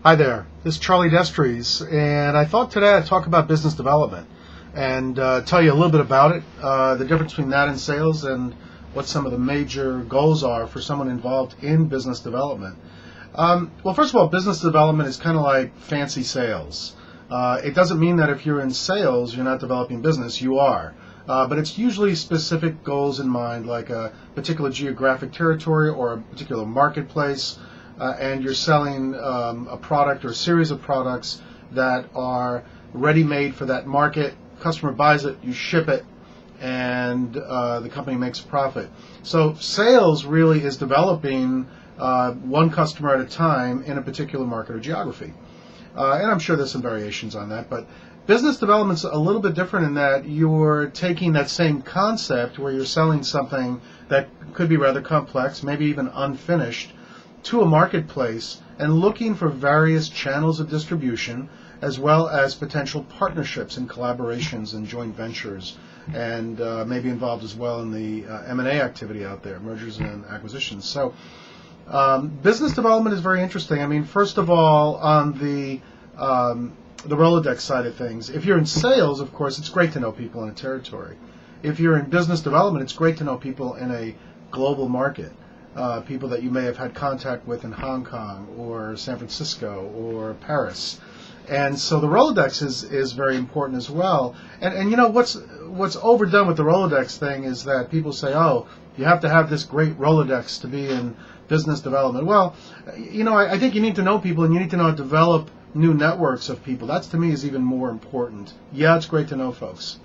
Hi there, this is Charlie Destries, and I thought today I'd talk about business development and tell you a little bit about it, the difference between that and sales, and what some of the major goals are for someone involved in business development. Well, first of all, business development is kind of like fancy sales. It doesn't mean that if you're in sales, you're not developing business. You are. But it's usually specific goals in mind, like a particular geographic territory or a particular marketplace, and you're selling a product or a series of products that are ready-made for that market. Customer buys it, you ship it, and the company makes a profit. So sales really is developing one customer at a time in a particular market or geography. And I'm sure there's some variations on that, but business development's a little bit different in that you're taking that same concept where you're selling something that could be rather complex, maybe even unfinished, to a marketplace and looking for various channels of distribution as well as potential partnerships and collaborations and joint ventures, and maybe involved as well in the M&A activity out there, mergers and acquisitions. So business development is very interesting. I mean, first of all, on the Rolodex side of things, if you're in sales, of course, it's great to know people in a territory. If you're in business development, it's great to know people in a global market, people that you may have had contact with in Hong Kong or San Francisco or Paris. And so the Rolodex is very important as well. And you know, what's overdone with the Rolodex thing is that people say, oh, you have to have this great Rolodex to be in business development. Well, you know, I think you need to know people, and you need to know how to develop new networks of people. That, to me, is even more important. Yeah, it's great to know folks,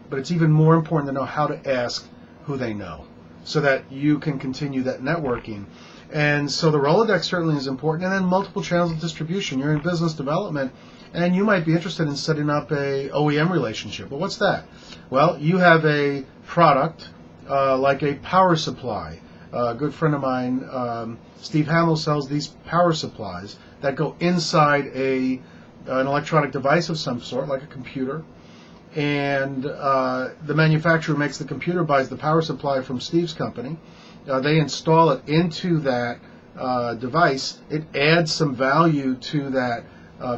but it's even more important to know how to ask who they know so that you can continue that networking. And so the Rolodex certainly is important, and then multiple channels of distribution. You're in business development, and you might be interested in setting up a OEM relationship. Well, what's that? Well, you have a product like a power supply. A good friend of mine, Steve Hamill, sells these power supplies that go inside an electronic device of some sort, like a computer. And the manufacturer makes the computer, buys the power supply from Steve's company. They install it into that device. It adds some value to that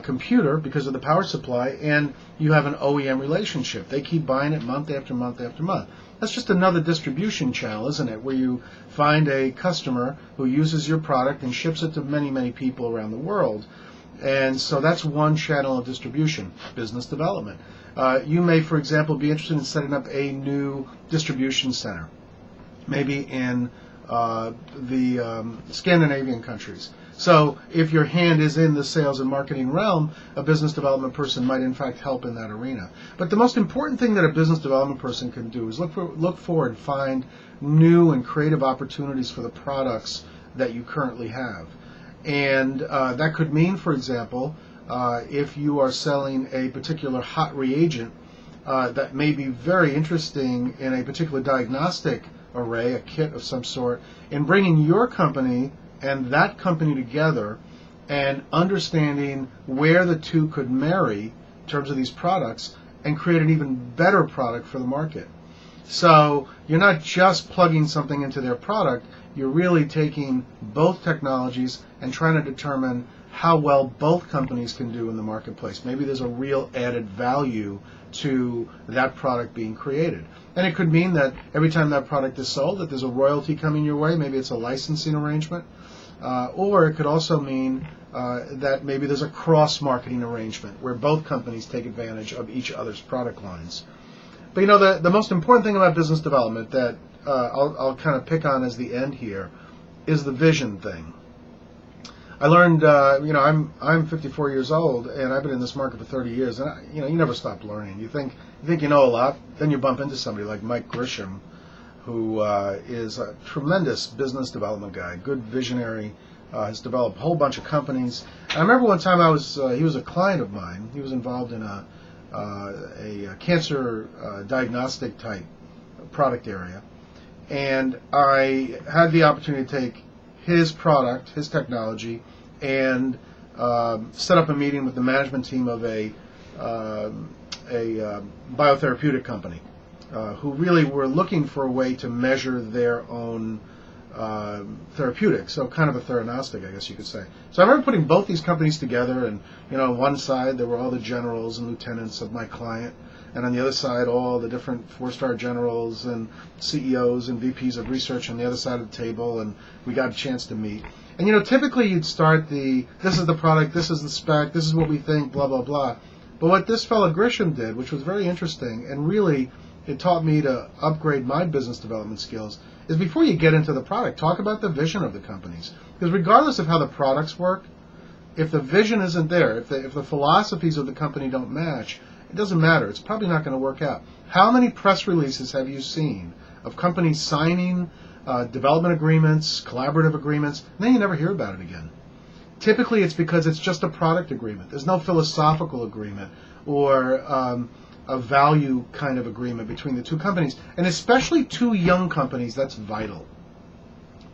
computer because of the power supply, and you have an OEM relationship. They keep buying it month after month after month. That's just another distribution channel, isn't it, where you find a customer who uses your product and ships it to many, many people around the world. And so that's one channel of distribution, business development. You may, for example, be interested in setting up a new distribution center, maybe in the Scandinavian countries. So if your hand is in the sales and marketing realm, a business development person might in fact help in that arena. But the most important thing that a business development person can do is look for and find new and creative opportunities for the products that you currently have. And that could mean, for example, if you are selling a particular hot reagent that may be very interesting in a particular diagnostic array, a kit of some sort, in bringing your company and that company together and understanding where the two could marry in terms of these products and create an even better product for the market. So you're not just plugging something into their product, you're really taking both technologies and trying to determine how well both companies can do in the marketplace. Maybe there's a real added value to that product being created. And it could mean that every time that product is sold, that there's a royalty coming your way. Maybe it's a licensing arrangement. Or it could also mean that maybe there's a cross-marketing arrangement where both companies take advantage of each other's product lines. But you know, the most important thing about business development that I'll kind of pick on as the end here is the vision thing. I learned, you know, I'm 54 years old, and I've been in this market for 30 years, and you know, you never stop learning. You think you know a lot, then you bump into somebody like Mike Grisham, who is a tremendous business development guy, good visionary, has developed a whole bunch of companies. And I remember one time he was a client of mine. He was involved in a cancer diagnostic type product area, and I had the opportunity to take his product, his technology, and set up a meeting with the management team of a biotherapeutic company who really were looking for a way to measure their own therapeutic, so kind of a theranostic, I guess you could say. So I remember putting both these companies together, and on one side there were all the generals and lieutenants of my client, and on the other side all the different 4-star generals and CEOs and VPs of research on the other side of the table, and we got a chance to meet. And typically you'd start this is the product, this is the spec, this is what we think, blah, blah, blah. But what this fellow Grisham did, which was very interesting, and really it taught me to upgrade my business development skills, is before you get into the product, talk about the vision of the companies. Because regardless of how the products work, if the vision isn't there, if the philosophies of the company don't match, it doesn't matter. It's probably not going to work out. How many press releases have you seen of companies signing development agreements, collaborative agreements, and then you never hear about it again? Typically it's because it's just a product agreement. There's no philosophical agreement or a value kind of agreement between the two companies. And especially two young companies, that's vital.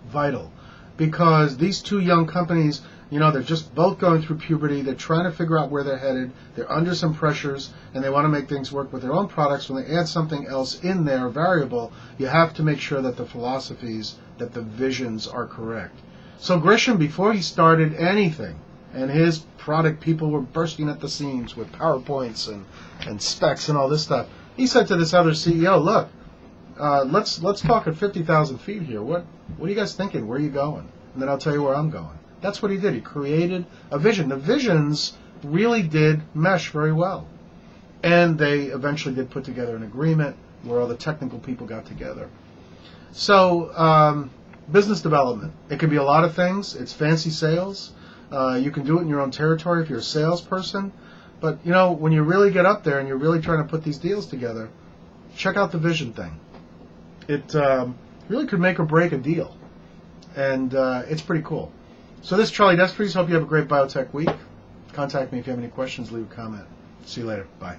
Vital. Because these two young companies, they're just both going through puberty. They're trying to figure out where they're headed. They're under some pressures, and they want to make things work with their own products. When they add something else in there, variable, you have to make sure that the philosophies, that the visions are correct. So Grisham, before he started anything, and his product people were bursting at the seams with PowerPoints and specs and all this stuff, he said to this other CEO, look, let's talk at 50,000 feet here. What are you guys thinking? Where are you going? And then I'll tell you where I'm going. That's what he did. He created a vision. The visions really did mesh very well. And they eventually did put together an agreement where all the technical people got together. So business development. It can be a lot of things. It's fancy sales. You can do it in your own territory if you're a salesperson. But, when you really get up there and you're really trying to put these deals together, check out the vision thing. It really could make or break a deal. And it's pretty cool. So this is Charlie Despres. Hope you have a great biotech week. Contact me if you have any questions. Leave a comment. See you later. Bye.